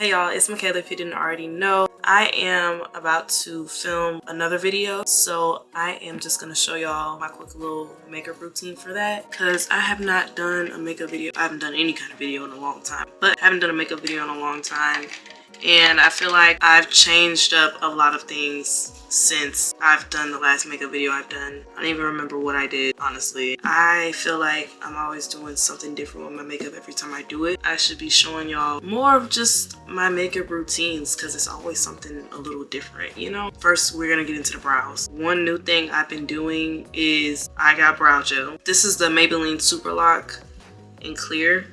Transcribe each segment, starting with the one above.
Hey y'all, it's Micayla if you didn't already know. I am about to film another video, so I am just gonna show y'all my quick little makeup routine for that, because I have not done a makeup video. I haven't done any kind of video in a long time, but I haven't done a makeup video in a long time, and I feel like I've changed up a lot of things since I've done the last makeup video I've done. I don't even remember what I did, honestly. I feel like I'm always doing something different with my makeup every time I do it. I should be showing y'all more of just my makeup routines, because it's always something a little different, you know? First, we're gonna get into the brows. One new thing I've been doing is I got brow gel. This is the Maybelline Super Lock in clear.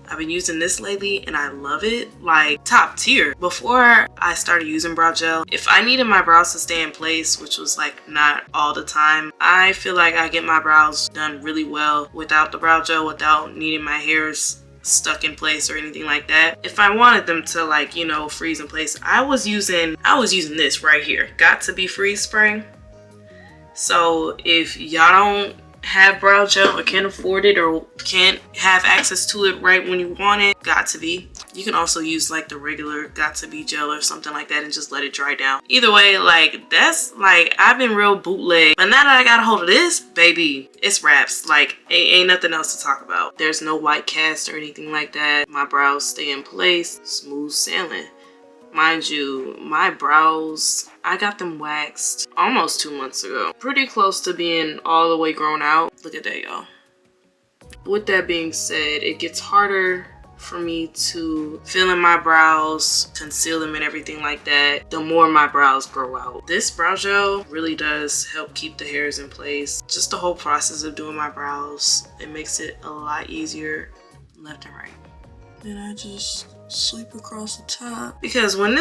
I've been using this lately and I love it, like top tier. Before I started using brow gel, if I needed my brows to stay in place, which was like not all the time, I feel like I get my brows done really well without the brow gel, without needing my hairs stuck in place or anything like that. If I wanted them to, like, you know, freeze in place, I was using this right here, Got To Be Freeze Spray. So if y'all don't have brow gel or can't afford it or can't have access to it right when you want it, Got To Be. You can also use like the regular Got To Be gel or something like that and just let it dry down. Either way, like, that's like, I've been real bootleg, but now that I got a hold of this, baby, it's wraps. Like, ain't nothing else to talk about. There's no white cast or anything like that. My brows stay in place, smooth sailing. Mind you, my brows, I got them waxed almost 2 months ago. Pretty close to being all the way grown out. Look at that, y'all. With that being said, it gets harder for me to fill in my brows, conceal them and everything like that the more my brows grow out. This brow gel really does help keep the hairs in place. Just the whole process of doing my brows, it makes it a lot easier left and right. Then I just sweep across the top, because when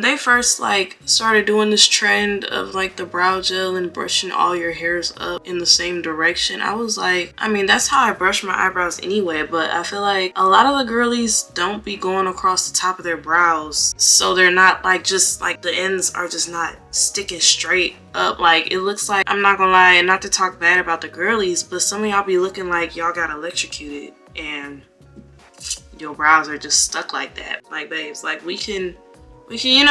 they first like started doing this trend of like the brow gel and brushing all your hairs up in the same direction, I was like, I mean, that's how I brush my eyebrows anyway, but I feel like a lot of the girlies don't be going across the top of their brows, so they're not like, just like the ends are just not sticking straight up. Like, it looks like, I'm not gonna lie, and not to talk bad about the girlies, but some of y'all be looking like y'all got electrocuted and your brows are just stuck like that. Like, babes, like, we can, you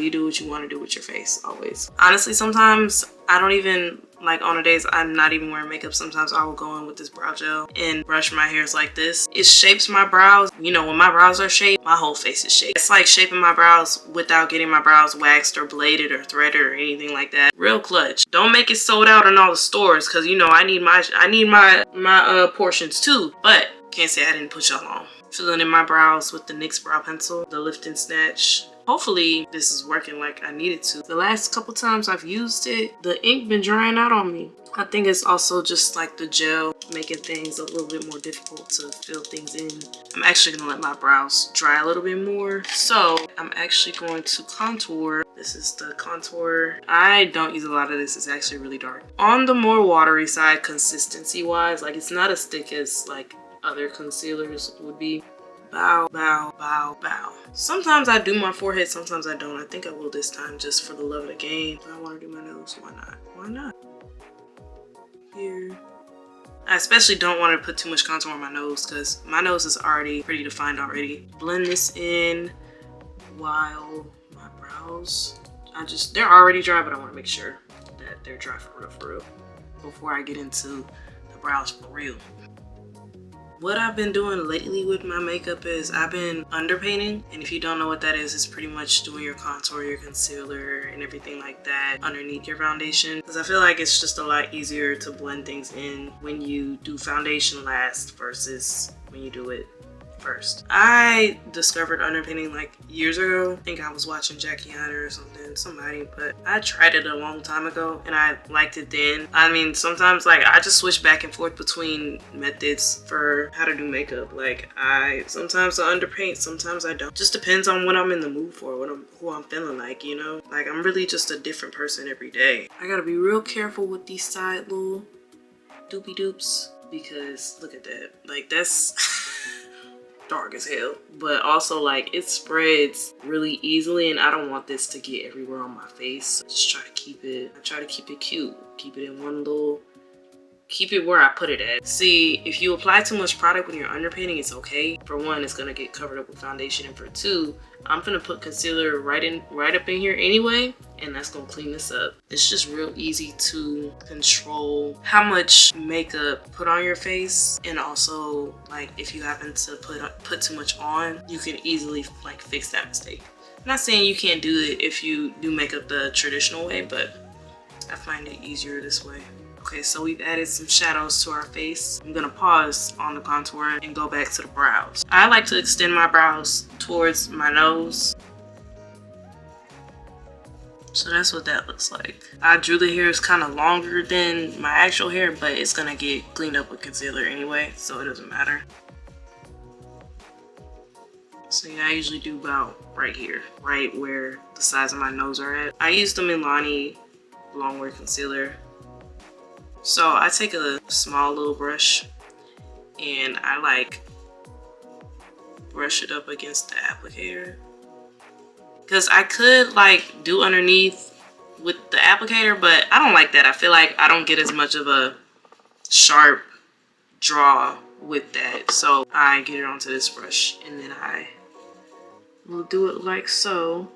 do what you want to do with your face, always. Honestly, sometimes I don't even, like, on the days I'm not even wearing makeup, sometimes I will go in with this brow gel and brush my hairs like this. It shapes my brows. You know, when my brows are shaped, my whole face is shaped. It's like shaping my brows without getting my brows waxed or bladed or threaded or anything like that. Real clutch. Don't make it sold out in all the stores, because, you know, I need my portions too. But can't say I didn't put y'all on. Filling in my brows with the NYX brow pencil, the Lift and Snatch. Hopefully this is working like I need it to. The last couple times I've used it, the ink been drying out on me. I think it's also just like the gel making things a little bit more difficult to fill things in. I'm actually gonna let my brows dry a little bit more. So I'm actually going to contour. This is the contour. I don't use a lot of this. It's actually really dark. On the more watery side, consistency wise, like, it's not as thick as like other concealers would be. Bow, bow, bow, bow. Sometimes I do my forehead, sometimes I don't. I think I will this time, just for the love of the game. If I want to do my nose, why not? Why not? Here. I especially don't want to put too much contour on my nose, because my nose is already pretty defined already. Blend this in while my brows, they're already dry, but I want to make sure that they're dry for real, before I get into the brows for real. What I've been doing lately with my makeup is I've been underpainting, and if you don't know what that is, it's pretty much doing your contour, your concealer, and everything like that underneath your foundation, because I feel like it's just a lot easier to blend things in when you do foundation last versus when you do it first. I discovered underpainting like years ago. I think I was watching Jackie Hunter or somebody, but I tried it a long time ago and I liked it then. I mean, sometimes like I just switch back and forth between methods for how to do makeup. Like, sometimes I underpaint, sometimes I don't. Just depends on what I'm in the mood for, who I'm feeling like, you know? Like, I'm really just a different person every day. I gotta be real careful with these side little doopy doops, because look at that. Like, that's dark as hell, but also like it spreads really easily, and I don't want this to get everywhere on my face. So just try to keep it, I try to keep it cute, keep it in one little keep it where I put it at. See, if you apply too much product when you're underpainting, it's okay. For one, it's gonna get covered up with foundation, and for two, I'm gonna put concealer right up in here anyway, and that's gonna clean this up. It's just real easy to control how much makeup put on your face, and also like if you happen to put too much on, you can easily like fix that mistake. I'm not saying you can't do it if you do makeup the traditional way, but I find it easier this way. Okay, so we've added some shadows to our face. I'm gonna pause on the contour and go back to the brows. I like to extend my brows towards my nose. So that's what that looks like. I drew the hairs kind of longer than my actual hair, but it's gonna get cleaned up with concealer anyway, so it doesn't matter. So yeah, I usually do about right here, right where the sides of my nose are at. I use the Milani Longwear concealer. So I take a small little brush and I like brush it up against the applicator. Cause I could like do underneath with the applicator, but I don't like that. I feel like I don't get as much of a sharp draw with that. So I get it onto this brush and then I will do it like so.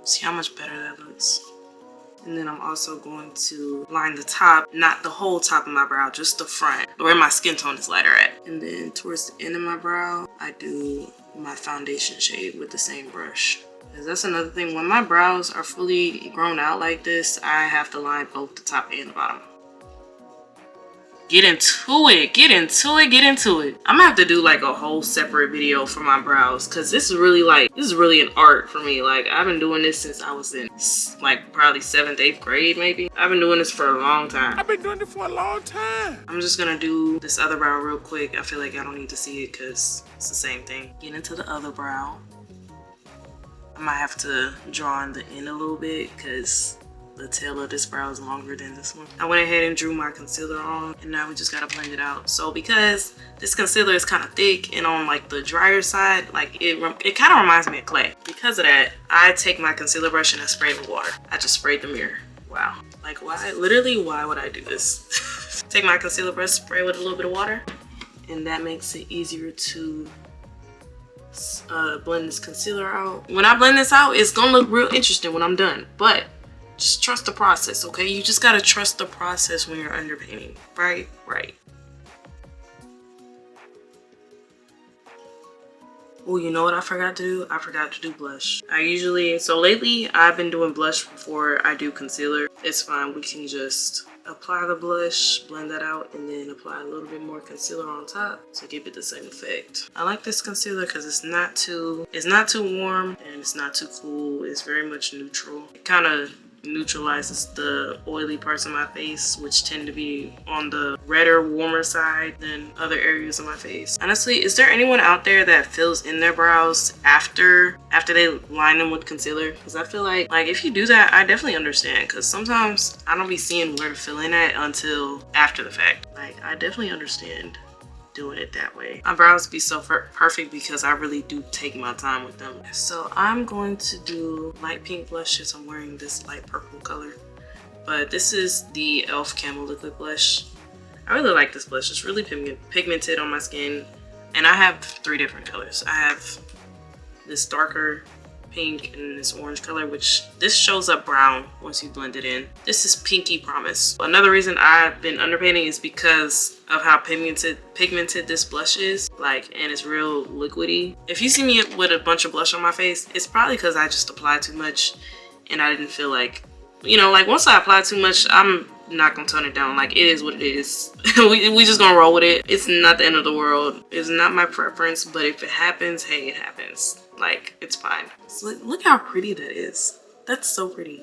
See how much better that looks. And then I'm also going to line the top, not the whole top of my brow, just the front, where my skin tone is lighter at. And then towards the end of my brow, I do my foundation shade with the same brush. Because that's another thing, when my brows are fully grown out like this, I have to line both the top and the bottom. Get into it, get into it, get into it. I'm gonna have to do like a whole separate video for my brows, because this is really an art for me. Like, I've been doing this since I was in like probably 7th, 8th grade maybe. I've been doing this for a long time. I've been doing it for a long time. I'm just gonna do this other brow real quick. I feel like I don't need to see it because it's the same thing. Get into the other brow. I might have to draw in the end a little bit because the tail of this brow is longer than this one. I went ahead and drew my concealer on, and now we just gotta blend it out. So because this concealer is kind of thick and on like the drier side, like it kind of reminds me of clay. Because of that, I take my concealer brush and I spray it with water. I just sprayed the mirror. Wow. Like, why? Literally, why would I do this? Take my concealer brush, spray with a little bit of water, and that makes it easier to blend this concealer out. When I blend this out, it's gonna look real interesting when I'm done, but just trust the process, okay? You just gotta trust the process when you're underpainting, right? Right. Oh, you know what I forgot to do? I forgot to do blush. So lately I've been doing blush before I do concealer. It's fine, we can just apply the blush, blend that out, and then apply a little bit more concealer on top to give it the same effect. I like this concealer because it's not too warm and it's not too cool. It's very much neutral. It kind of neutralizes the oily parts of my face, which tend to be on the redder, warmer side than other areas of my face. Honestly, is there anyone out there that fills in their brows after they line them with concealer? Because I feel like if you do that, I definitely understand, because sometimes I don't be seeing where to fill in at until after the fact. Like, I definitely understand doing it that way. My brows be so perfect because I really do take my time with them. So I'm going to do light pink blushes. I'm wearing this light purple color, but this is the e.l.f. Camo Liquid Blush. I really like this blush. It's really pigmented on my skin, and I have 3 different colors. I have this darker pink and this orange color, which this shows up brown once you blend it in. This is Pinky Promise. Another reason I've been underpainting is because of how pigmented this blush is, and it's real liquidy. If you see me with a bunch of blush on my face, it's probably because I just applied too much and I didn't feel like, once I apply too much, I'm not gonna tone it down. Like, it is what it is. we just gonna roll with it. It's not the end of the world. It's not my preference, but if it happens, hey, it happens. Like, it's fine. So look how pretty that is. That's so pretty.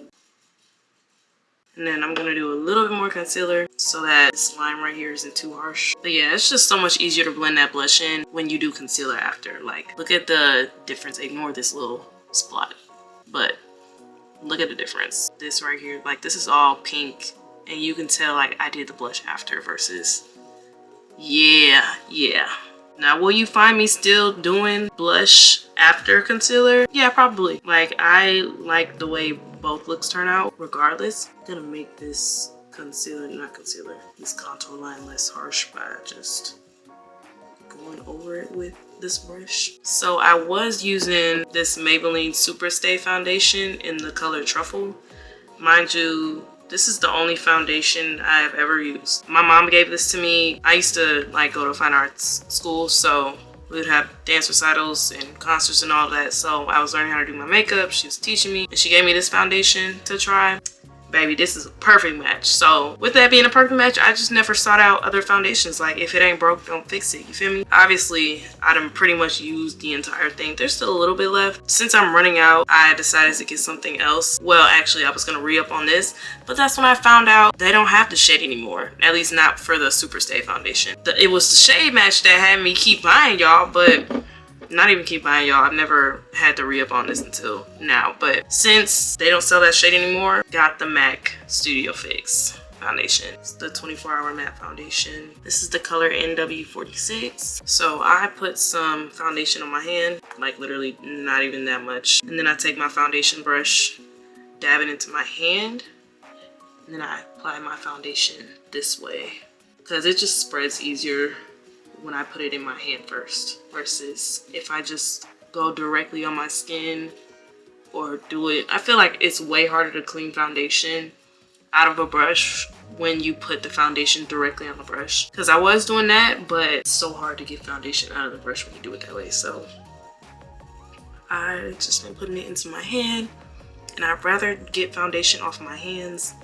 And then I'm gonna do a little bit more concealer so that this line right here isn't too harsh. But yeah, it's just so much easier to blend that blush in when you do concealer after. Like, look at the difference. Ignore this little spot, but look at the difference. This right here, this is all pink, and you can tell I did the blush after versus, yeah. Now, will you find me still doing blush after concealer? Yeah, probably. Like, I like the way both looks turn out regardless. I'm gonna make this this contour line less harsh by just going over it with this brush. So I was using this Maybelline Super Stay foundation in the color Truffle. Mind you, this is the only foundation I have ever used. My mom gave this to me. I used to like go to fine arts school, so we would have dance recitals and concerts and all that. So I was learning how to do my makeup. She was teaching me, and she gave me this foundation to try. Baby, this is a perfect match. So with that being a perfect match, I just never sought out other foundations. Like, if it ain't broke, don't fix it. You feel me? Obviously, I done pretty much used the entire thing. There's still a little bit left. Since I'm running out, I decided to get something else. Well, actually, I was gonna re-up on this, but that's when I found out they don't have the shade anymore. At least not for the Super Stay foundation. It was the shade match that had me keep buying, y'all, but not even keep buying, y'all. I've never had to re-up on this until now, but since they don't sell that shade anymore, got the MAC Studio Fix foundation. It's the 24-hour matte foundation. This is the color NW46. So I put some foundation on my hand, like literally not even that much, and then I take my foundation brush, dab it into my hand, and then I apply my foundation this way because it just spreads easier when I put it in my hand first versus if I just go directly on my skin or do it. I feel like it's way harder to clean foundation out of a brush when you put the foundation directly on the brush, because I was doing that, but it's so hard to get foundation out of the brush when you do it that way. So I just been putting it into my hand, and I'd rather get foundation off my hands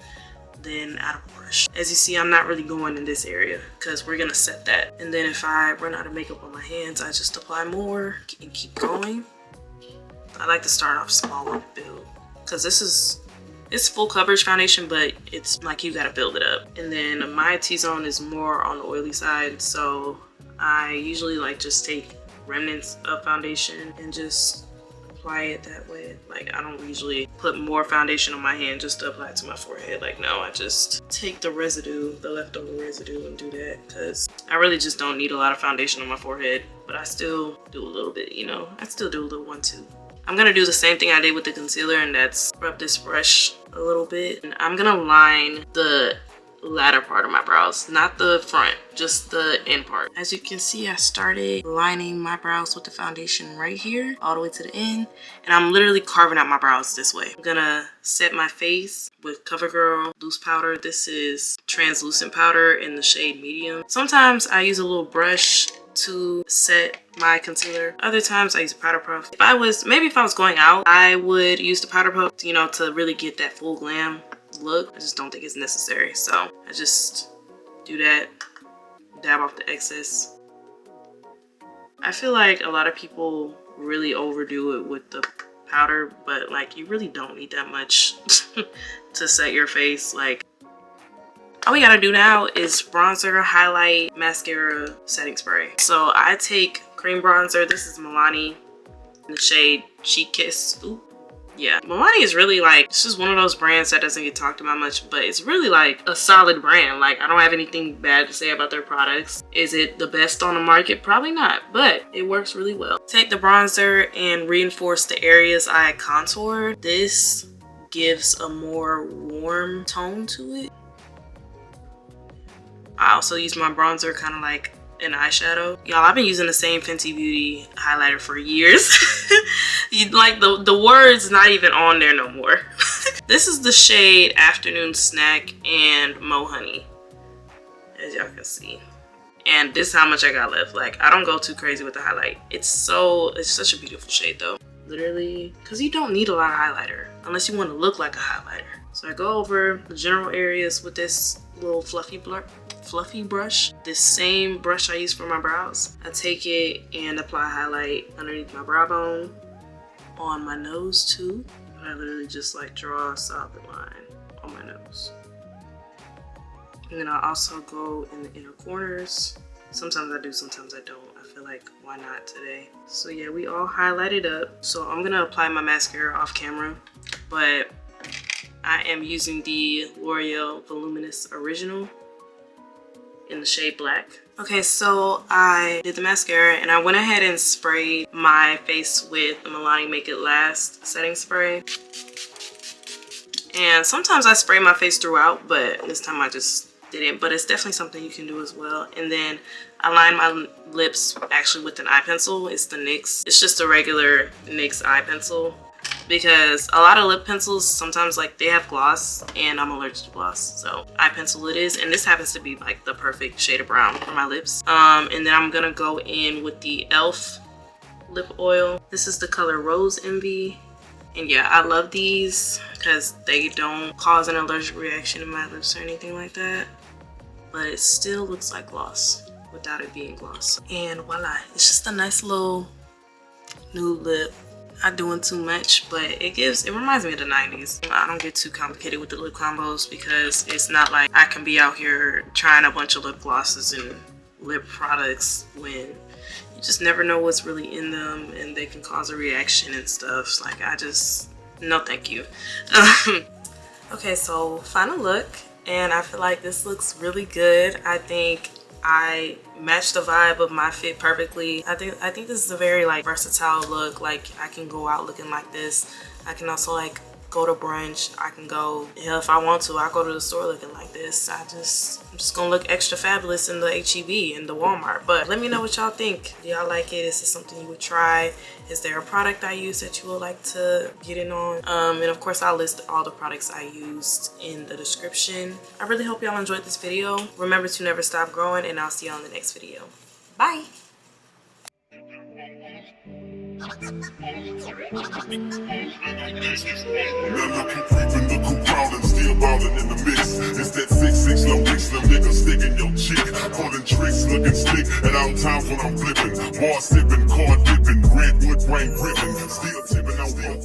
than out of a brush. As you see, I'm not really going in this area because we're gonna set that, and then if I run out of makeup on my hands, I just apply more and keep going. I like to start off small and build, because it's full coverage foundation, but it's like you gotta build it up. And then my T-zone is more on the oily side, so I usually like just take remnants of foundation and just apply it that way. Like, I don't usually put more foundation on my hand just to apply it to my forehead. Like, no, I just take the residue, the leftover residue, and do that, because I really just don't need a lot of foundation on my forehead, but I still do a little bit, you know. I still do a little 1-2. I'm gonna do the same thing I did with the concealer, and that's rub this brush a little bit, and I'm gonna line the latter part of my brows, not the front, just the end part. As you can see, I started lining my brows with the foundation right here all the way to the end, and I'm literally carving out my brows this way. I'm gonna set my face with CoverGirl loose powder. This is translucent powder in the shade medium. Sometimes I use a little brush to set my concealer. Other times I use a powder puff. If I was going out, I would use the powder puff, you know, to really get that full glam look. I just don't think it's necessary, so I just do that, dab off the excess. I feel like a lot of people really overdo it with the powder, but like, you really don't need that much to set your face. Like, all we gotta do now is bronzer, highlight, mascara, setting spray. So I take cream bronzer. This is Milani in the shade Cheek Kiss. Ooh. Yeah, Milani is really like, it's just one of those brands that doesn't get talked about much, but it's really like a solid brand. Like, I don't have anything bad to say about their products. Is it the best on the market? Probably not, but it works really well. Take the bronzer and reinforce the areas I contoured. This gives a more warm tone to it. I also use my bronzer kind of like an eyeshadow. Y'all, I've been using the same Fenty Beauty highlighter for years. Like, the word's not even on there no more. This is the shade Afternoon Snack and Mo Honey, as y'all can see. And this is how much I got left. Like, I don't go too crazy with the highlight. It's such a beautiful shade though. Literally, because you don't need a lot of highlighter unless you want to look like a highlighter. So I go over the general areas with this little fluffy brush. This same brush I use for my brows. I take it and apply highlight underneath my brow bone, on my nose too. I literally just like draw a solid line on my nose. And then I also go in the inner corners. Sometimes I do, sometimes I don't. I feel like, why not today? So yeah, we all highlighted up. So I'm gonna apply my mascara off camera, but I am using the L'Oreal Voluminous Original in the shade Black. Okay, so I did the mascara and I went ahead and sprayed my face with the Milani Make It Last setting spray. And sometimes I spray my face throughout, but this time I just didn't. But it's definitely something you can do as well. And then I line my lips actually with an eye pencil. It's the NYX. It's just a regular NYX eye pencil. Because a lot of lip pencils sometimes like they have gloss and I'm allergic to gloss, so eye pencil it is, and this happens to be like the perfect shade of brown for my lips. And then I'm gonna go in with the e.l.f. lip oil. This is the color Rose Envy, and yeah, I love these because they don't cause an allergic reaction in my lips or anything like that, but it still looks like gloss without it being gloss. And voila, it's just a nice little nude lip. Not doing too much, but it reminds me of the 90s. I don't get too complicated with the lip combos because it's not like I can be out here trying a bunch of lip glosses and lip products when you just never know what's really in them and they can cause a reaction and stuff. Like no thank you. Okay, so final look, and I feel like this looks really good. I think I matched the vibe of my fit perfectly. I think this is a very like versatile look. Like I can go out looking like this. I can also like go to brunch. I can go, hell, if I want to, I go to the store looking like this. I'm just gonna look extra fabulous in the H-E-B and the Walmart. But let me know what y'all think. Do y'all like it? Is this something you would try? Is there a product I use that you would like to get in on? And of course I'll list all the products I used in the description. I really hope y'all enjoyed this video. Remember to never stop growing, and I'll see y'all in the next video. Bye. Now look who creeping, look who crawling, still ballin' in the mix. It's that 6'6" NYX Slim nigga sticking your chick, pulling tricks, looking slick at all times when I'm flipping. Bar sipping, car dipping, redwood brain gripping, still tipping on the